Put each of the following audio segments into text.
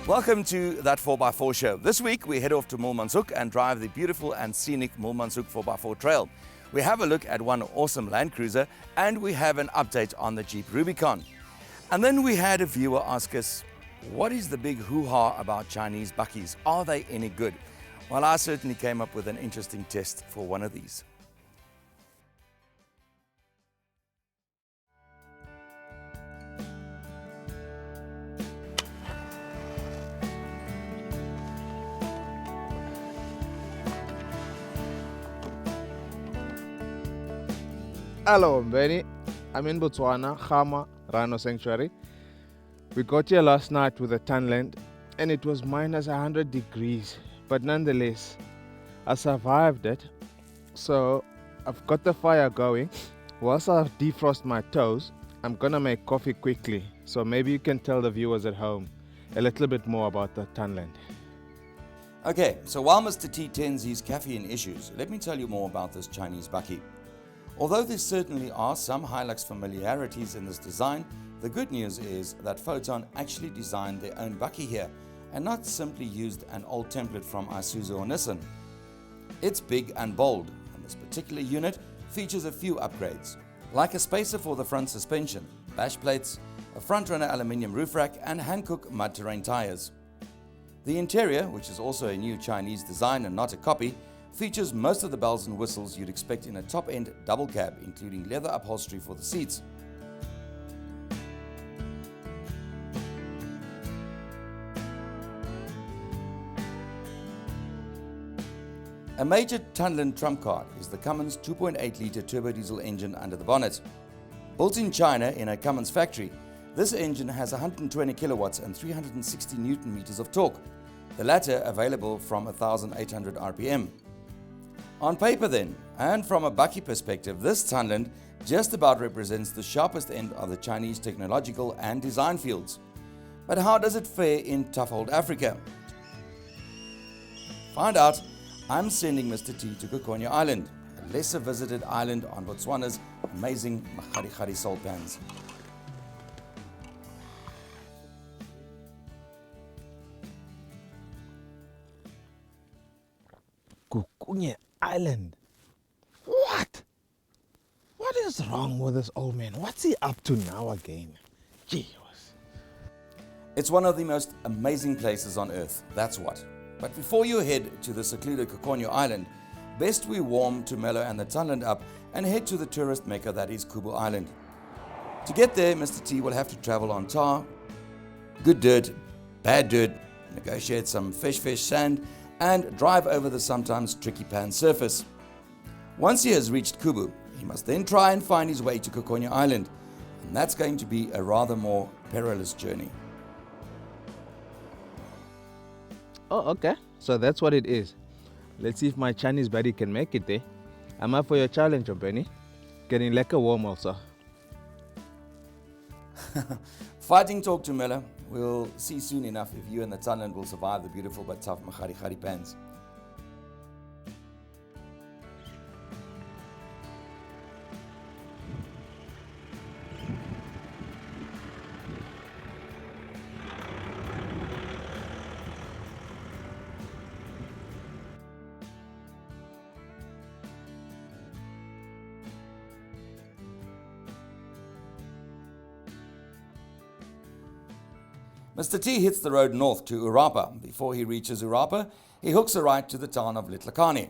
Welcome to that 4x4 show. This week we head off to Moolmanshoek and drive the beautiful and scenic Moolmanshoek 4x4 trail. We have a look at one awesome Land Cruiser and we have an update on the Jeep Rubicon. And then we had a viewer ask us, what is the big hoo-ha about Chinese bakkies? Are they any good? Well, I certainly came up with an interesting test for one of these. Hello, Benny. I'm in Botswana, Khama Rhino Sanctuary. We got here last night with a Tunland and it was minus 100 degrees, but nonetheless, I survived it. So I've got the fire going. Whilst I defrost my toes, I'm gonna make coffee quickly. So maybe you can tell the viewers at home a little bit more about the Tunland. Okay, so while Mr. T tends his caffeine issues, let me tell you more about this Chinese bakkie. Although there certainly are some Hilux familiarities in this design, the good news is that Foton actually designed their own bakkie here and not simply used an old template from Isuzu or Nissan. It's big and bold, and this particular unit features a few upgrades, like a spacer for the front suspension, bash plates, a front-runner aluminium roof rack and Hankook mud terrain tires. The interior, which is also a new Chinese design and not a copy, features most of the bells and whistles you'd expect in a top-end double cab, including leather upholstery for the seats. A major Tunland trump card is the Cummins 2.8-litre turbo diesel engine under the bonnet. Built in China in a Cummins factory, this engine has 120 kilowatts and 360 newton meters of torque, the latter available from 1,800 RPM. On paper then, and from a bakkie perspective, this Tunland just about represents the sharpest end of the Chinese technological and design fields. But how does it fare in tough old Africa? Find out, I'm sending Mr. T to Kokonya Island, a lesser visited island on Botswana's amazing Makgadikgadi salt pans. Kokonya Island? What? What is wrong with this old man? What's he up to now again? Gee. It's one of the most amazing places on earth, that's what. But before you head to the secluded Kokonya Island, best we warm Tumelo and the Tunland up and head to the tourist mecca that is Kubu Island. To get there, Mr. T will have to travel on tar, good dirt, bad dirt, negotiate some fish sand, and drive over the sometimes tricky pan surface. Once he has reached Kubu, he must then try and find his way to Kokonya Island, and that's going to be a rather more perilous journey. Oh, okay. So that's what it is. Let's see if my Chinese buddy can make it there. I'm up for your challenge, Benny. Getting lekker warm also. Fighting talk to Miller. We'll see soon enough if you and the Tunland will survive the beautiful but tough Makgadikgadi Pans. Mr. T hits the road north to Urapa. Before he reaches Urapa, he hooks a right to the town of Litlakane.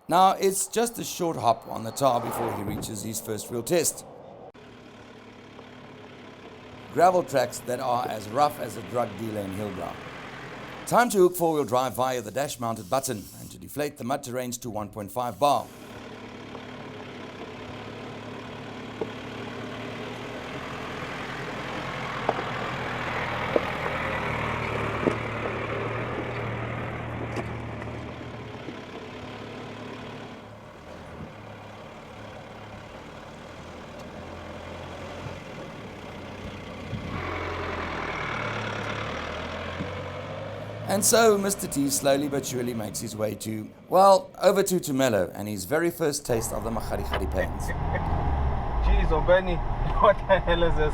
Now, it's just a short hop on the tar before he reaches his first real test. Gravel tracks that are as rough as a drug dealer in Hillbrow. Time to hook four-wheel drive via the dash-mounted button and to deflate the mud terrains to 1.5 bar. And so Mr. T slowly but surely makes his way to, well, over to Tumelo and his very first taste of the Makgadikgadi Pans. Jeez, Benny, what the hell is this?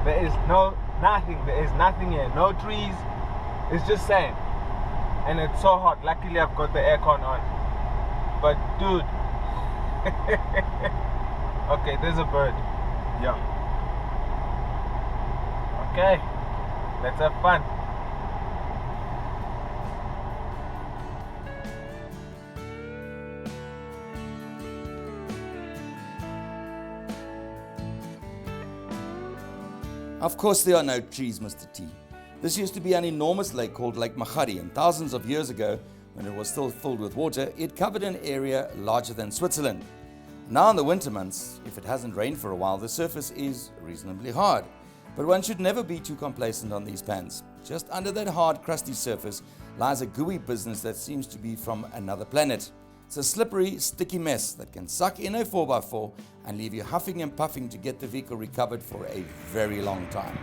There is no Nothing. There is nothing here. No trees. It's just sand. And it's so hot. Luckily, I've got the aircon on. But, dude. Okay, there's a bird. Yeah. Okay. Let's have fun. Of course there are no trees, Mr. T. This used to be an enormous lake called Lake Makgadikgadi, and thousands of years ago, when it was still filled with water, it covered an area larger than Switzerland. Now in the winter months, if it hasn't rained for a while, the surface is reasonably hard. But one should never be too complacent on these pans. Just under that hard, crusty surface lies a gooey business that seems to be from another planet. It's a slippery, sticky mess that can suck in a 4x4 and leave you huffing and puffing to get the vehicle recovered for a very long time.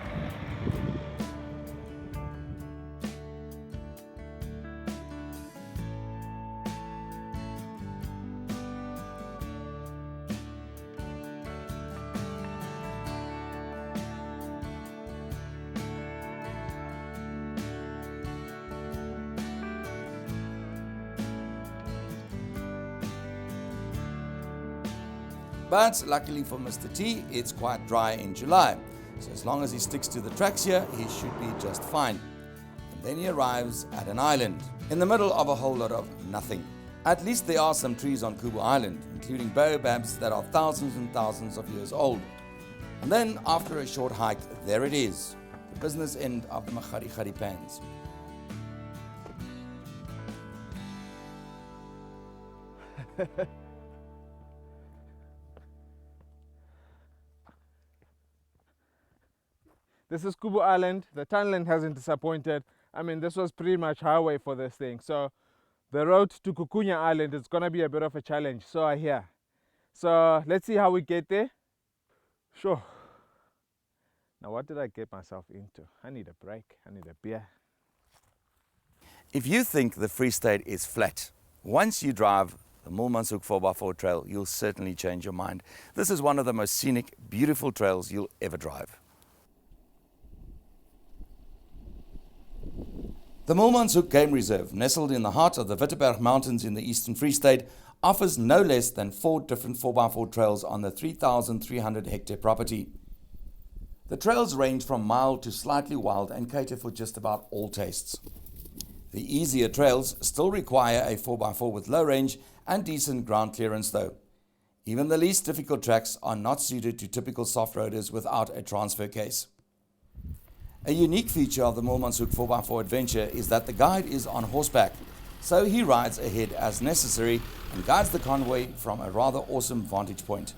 But luckily for Mr. T, it's quite dry in July. So as long as he sticks to the tracks here, he should be just fine. And then he arrives at an island, in the middle of a whole lot of nothing. At least there are some trees on Kubu Island, including baobabs that are thousands and thousands of years old. And then, after a short hike, there it is, the business end of the Makgadikgadi Pans. This is Kubu Island. The Tunland hasn't disappointed. I mean, this was pretty much highway for this thing. So the road to Kukunya Island is going to be a bit of a challenge. So I hear. So let's see how we get there. Sure. Now what did I get myself into? I need a break. I need a beer. If you think the Free State is flat, once you drive the Moolmanshoek 4x4 trail, you'll certainly change your mind. This is one of the most scenic, beautiful trails you'll ever drive. The Moolmanshoek Game Reserve, nestled in the heart of the Witteberg Mountains in the Eastern Free State, offers no less than 4 different 4x4 trails on the 3,300 hectare property. The trails range from mild to slightly wild and cater for just about all tastes. The easier trails still require a 4x4 with low range and decent ground clearance though. Even the least difficult tracks are not suited to typical soft-roaders without a transfer case. A unique feature of the Moolmanshoek 4x4 adventure is that the guide is on horseback, so he rides ahead as necessary and guides the convoy from a rather awesome vantage point.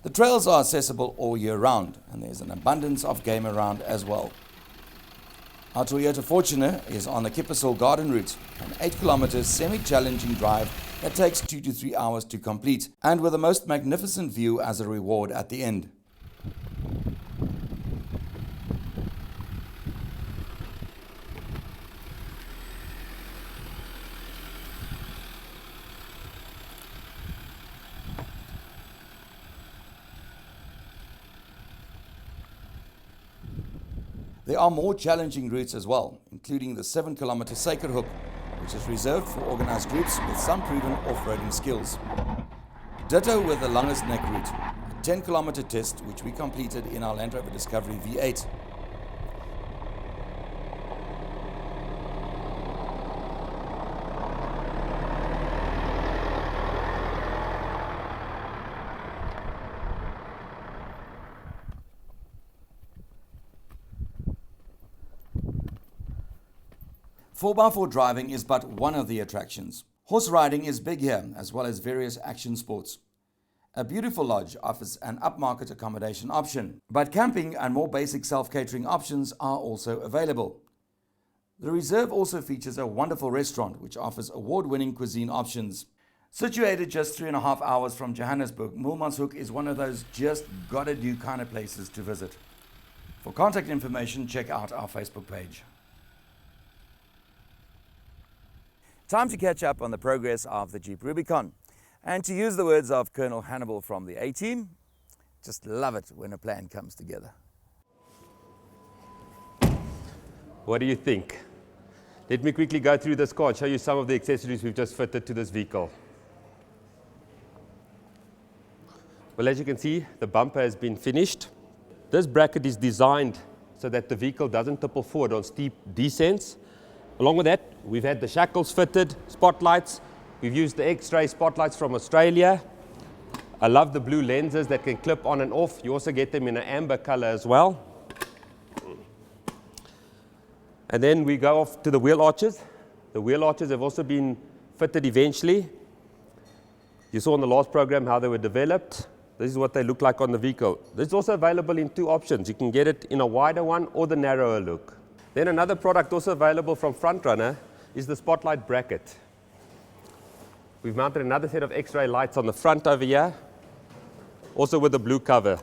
The trails are accessible all year round, and there's an abundance of game around as well. Our Toyota Fortuner is on the Kippersol Garden Route, an 8-kilometer semi-challenging drive that takes 2 to 3 hours to complete, and with the most magnificent view as a reward at the end. There are more challenging routes as well, including the 7-kilometer Sacred Hook, which is reserved for organized groups with some proven off-roading skills. Ditto with the longest neck route, a 10-kilometer test which we completed in our Land Rover Discovery V8. Four by four driving is but one of the attractions. Horse riding is big here, as well as various action sports. A beautiful lodge offers an upmarket accommodation option, but camping and more basic self-catering options are also available. The reserve also features a wonderful restaurant which offers award-winning cuisine options. Situated just 3.5 hours from Johannesburg, Moolmanshoek is one of those just gotta do kind of places to visit. For contact information, check out our Facebook page. Time to catch up on the progress of the Jeep Rubicon. And to use the words of Colonel Hannibal from the A-Team, just love it when a plan comes together. What do you think? Let me quickly go through this car and show you some of the accessories we've just fitted to this vehicle. Well, as you can see, the bumper has been finished. This bracket is designed so that the vehicle doesn't topple forward on steep descents. Along with that, we've had the shackles fitted, spotlights. We've used the X-ray spotlights from Australia. I love the blue lenses that can clip on and off. You also get them in an amber color as well. And then we go off to the wheel arches. The wheel arches have also been fitted eventually. You saw in the last program how they were developed. This is what they look like on the vehicle. This is also available in two options. You can get it in a wider one or the narrower look. Then another product also available from Frontrunner is the spotlight bracket. We've mounted another set of X-ray lights on the front over here, also with the blue cover.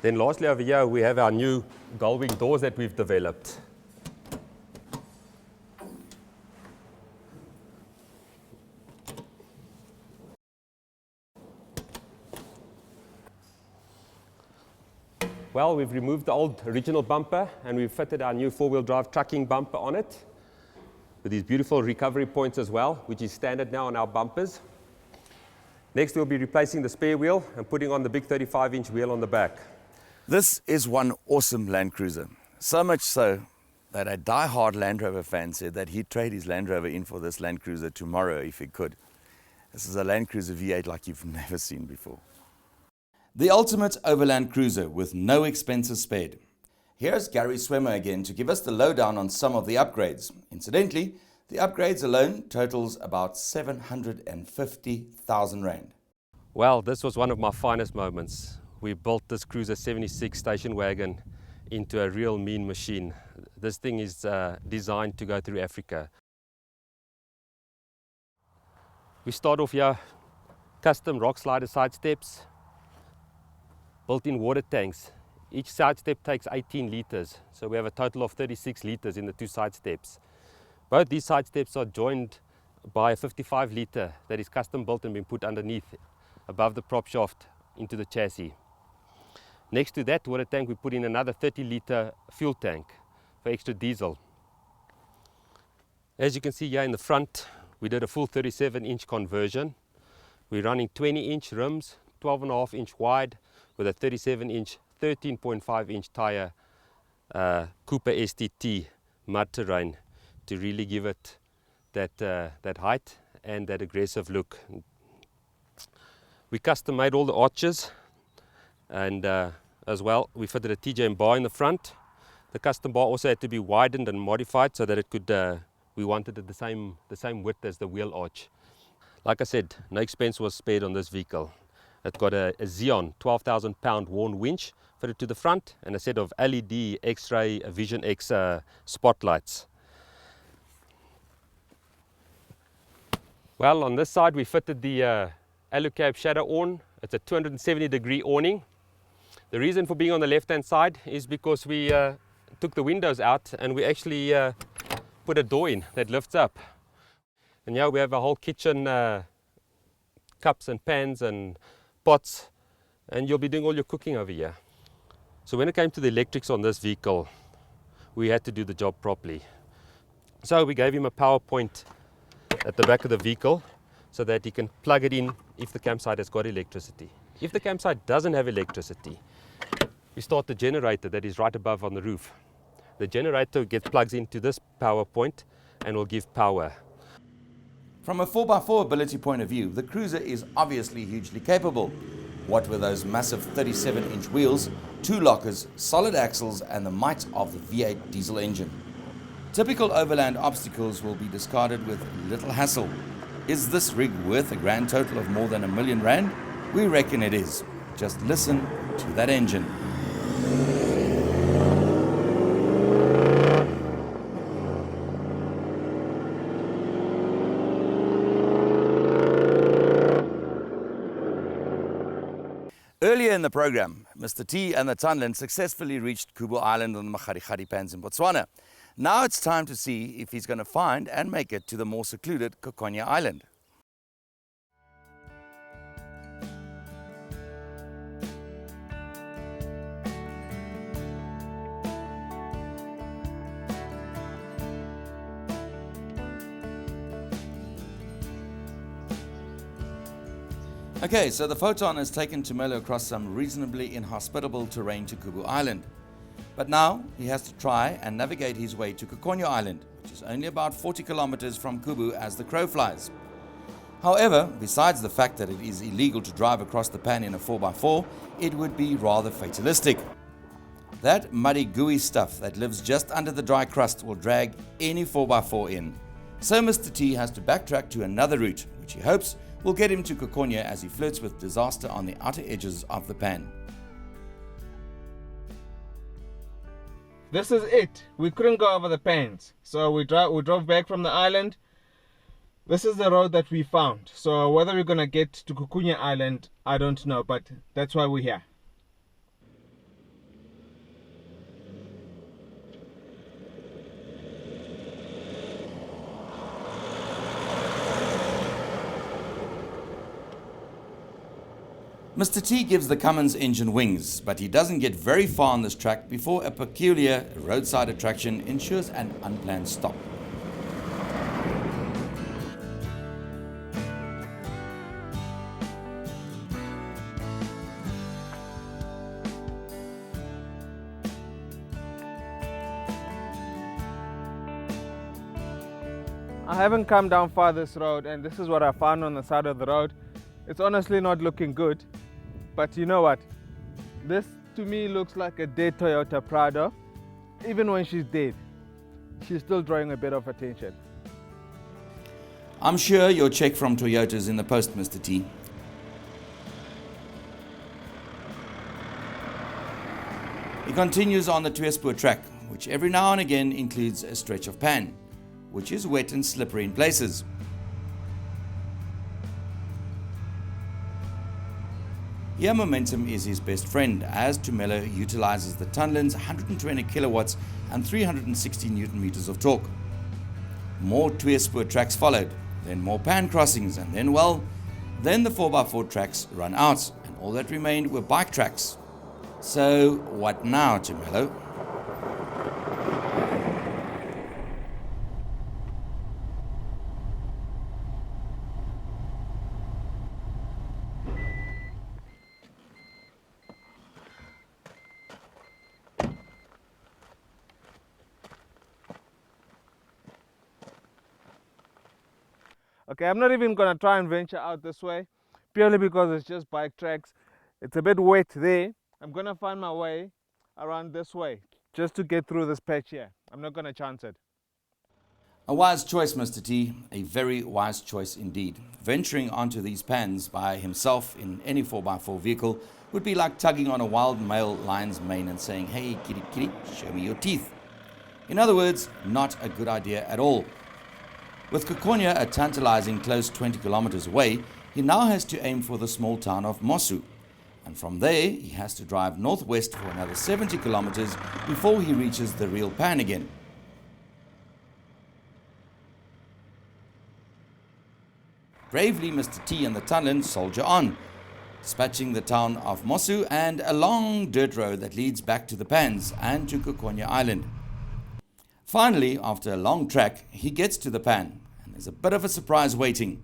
Then lastly over here we have our new gull-wing doors that we've developed. Well, we've removed the old original bumper and we've fitted our new four-wheel drive trucking bumper on it with these beautiful recovery points as well, which is standard now on our bumpers. Next we'll be replacing the spare wheel and putting on the big 35-inch wheel on the back. This is one awesome Land Cruiser. So much so that a die-hard Land Rover fan said that he'd trade his Land Rover in for this Land Cruiser tomorrow if he could. This is a Land Cruiser V8 like you've never seen before. The ultimate overland cruiser with no expenses spared. Here's Gary Swimmer again to give us the lowdown on some of the upgrades. Incidentally, the upgrades alone totals about 750,000 Rand. Well, this was one of my finest moments. We built this Cruiser 76 station wagon into a real mean machine. This thing is designed to go through Africa. We start off here, custom rock slider side steps, built-in water tanks. Each side step takes 18 liters, so we have a total of 36 liters in the two side steps. Both these side steps are joined by a 55 liter that is custom built and been put underneath, above the prop shaft into the chassis. Next to that water tank we put in another 30 liter fuel tank for extra diesel. As you can see here in the front, we did a full 37-inch conversion. We're running 20-inch rims, 12.5-inch wide with a 37-inch, 13.5-inch tire Cooper STT mud terrain to really give it that height and that aggressive look. We custom made all the arches, and as well we fitted a TJM bar in the front. The custom bar also had to be widened and modified so that it could, we wanted it the same width as the wheel arch. Like I said, no expense was spared on this vehicle. It got a Xeon 12,000 pound worn winch fitted to the front and a set of LED X-ray Vision X spotlights. Well, on this side we fitted the Alucab shadow awning. It's a 270-degree awning. The reason for being on the left-hand side is because we took the windows out and we actually put a door in that lifts up. And here we have a whole kitchen, cups and pans and pots, and you'll be doing all your cooking over here. So when it came to the electrics on this vehicle, we had to do the job properly. So we gave him a power point at the back of the vehicle so that he can plug it in if the campsite has got electricity. If the campsite doesn't have electricity, we start the generator that is right above on the roof. The generator plugs into this power point and will give power. From a 4x4 ability point of view, the Cruiser is obviously hugely capable. What with those massive 37-inch wheels, 2 lockers, solid axles and the might of the V8 diesel engine. Typical overland obstacles will be discarded with little hassle. Is this rig worth a grand total of more than R1 million? We reckon it is. Just listen to that engine. Earlier in the program, Mr. T and the Tunland successfully reached Kubu Island on the Makgadikgadi Pans in Botswana. Now it's time to see if he's going to find and make it to the more secluded Kokonya Island. Okay, so the Foton has taken Tumelo across some reasonably inhospitable terrain to Kubu Island. But now he has to try and navigate his way to Kokonya Island, which is only about 40 kilometers from Kubu as the crow flies. However, besides the fact that it is illegal to drive across the pan in a 4x4, it would be rather fatalistic. That muddy, gooey stuff that lives just under the dry crust will drag any 4x4 in. So Mr. T has to backtrack to another route, which he hopes will get him to Kokonya as he flirts with disaster on the outer edges of the pan. This is it. We couldn't go over the pans, so we drove back from the island. This is the road that we found. So whether we're gonna get to Kokonya Island, I don't know, but that's why we're here. Mr. T gives the Cummins engine wings, but he doesn't get very far on this track before a peculiar roadside attraction ensures an unplanned stop. I haven't come down far this road, and this is what I found on the side of the road. It's honestly not looking good, but you know what? This to me looks like a dead Toyota Prado. Even when she's dead, she's still drawing a bit of attention. I'm sure your check from Toyota is in the post, Mr. T. He continues on the Tweespoor track, which every now and again includes a stretch of pan, which is wet and slippery in places. Here momentum is his best friend, as Tumelo utilizes the Tunland's 120 kilowatts and 360 newton meters of torque. More Tweespoor tracks followed, then more pan crossings, and then the 4x4 tracks run out, and all that remained were bike tracks. So what now, Tumelo? Okay, I'm not even gonna try and venture out this way, purely because it's just bike tracks. It's a bit wet there. I'm gonna find my way around this way, just to get through this patch here. I'm not gonna chance it. A wise choice, Mr. T, a very wise choice indeed. Venturing onto these pans by himself in any 4x4 vehicle would be like tugging on a wild male lion's mane and saying, "Hey, kitty, kitty, show me your teeth." In other words, not a good idea at all. With Kokonya a tantalizing close 20 kilometers away, he now has to aim for the small town of Moolmanshoek. And from there, he has to drive northwest for another 70 kilometers before he reaches the real pan again. Bravely, Mr. T and the Tunland soldier on, dispatching the town of Moolmanshoek and a long dirt road that leads back to the pans and to Kokonya Island. Finally, after a long track, he gets to the pan, and there's a bit of a surprise waiting.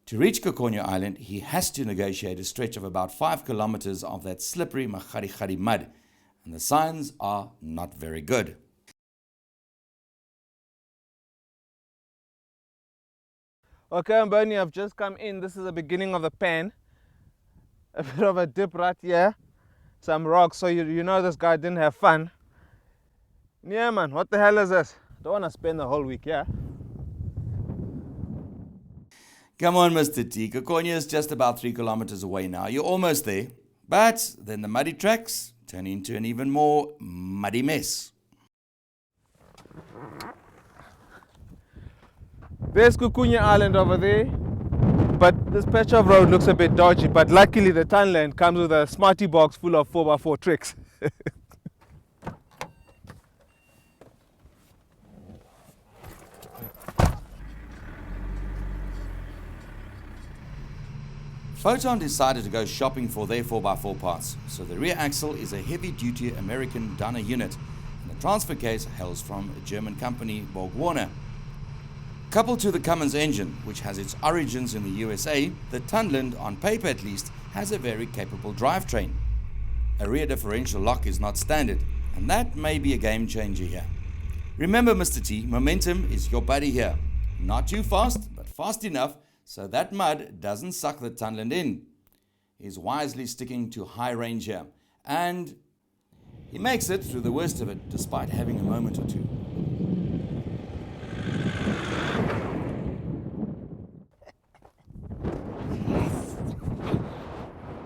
To reach Kokonya Island, he has to negotiate a stretch of about 5 kilometers of that slippery Makgadikgadi mud, and the signs are not very good. Okay, Bernie, I've just come in. This is the beginning of the pan. A bit of a dip right here. Some rocks, so you know this guy didn't have fun. Yeah, man, what the hell is this? Don't want to spend the whole week here. Come on, Mr. T. Kokonya is just about 3 kilometers away now. You're almost there. But then the muddy tracks turn into an even more muddy mess. There's Kukunya Island over there, but this patch of road looks a bit dodgy, but luckily the Tunland comes with a smarty box full of 4x4 tricks. Foton decided to go shopping for their 4x4 parts, so the rear axle is a heavy-duty American Dunner unit, and the transfer case hails from a German company, Botswana. Coupled to the Cummins engine, which has its origins in the USA, the Tunland, on paper at least, has a very capable drivetrain. A rear differential lock is not standard, and that may be a game changer here. Remember, Mr. T, momentum is your buddy here. Not too fast, but fast enough so that mud doesn't suck the Tunland in. He's wisely sticking to high range here, and he makes it through the worst of it despite having a moment or two.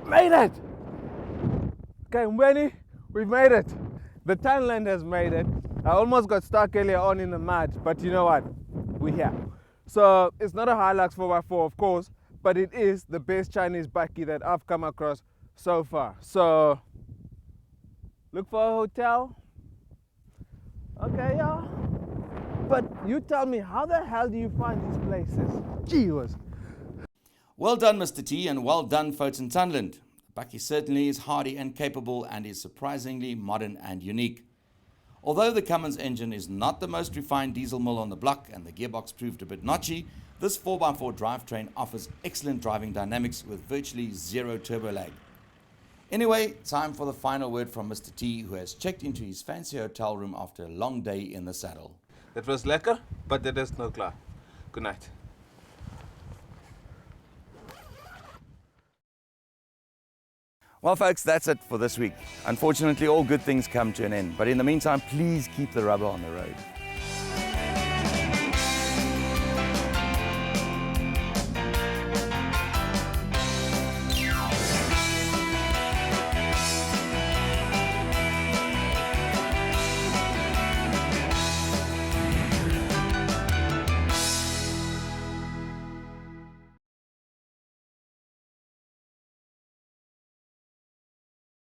Made it! Okay, Mbeni, we've made it. The Tunland has made it. I almost got stuck earlier on in the mud, but you know what? We're here. So it's not a Hilux 4x4, of course, but it is the best Chinese bakkie that I've come across so far. So look for a hotel. Okay, yeah. But you tell me, how the hell do you find these places? Gee whiz. Well done, Mr. T, and well done, Foton Tunland. The bakkie certainly is hardy and capable and is surprisingly modern and unique. Although the Cummins engine is not the most refined diesel mill on the block and the gearbox proved a bit notchy, this 4x4 drivetrain offers excellent driving dynamics with virtually zero turbo lag. Anyway, time for the final word from Mr. T, who has checked into his fancy hotel room after a long day in the saddle. That was lekker, but that is no klaar. Good night. Well, folks, that's it for this week. Unfortunately, all good things come to an end. But in the meantime, please keep the rubber on the road.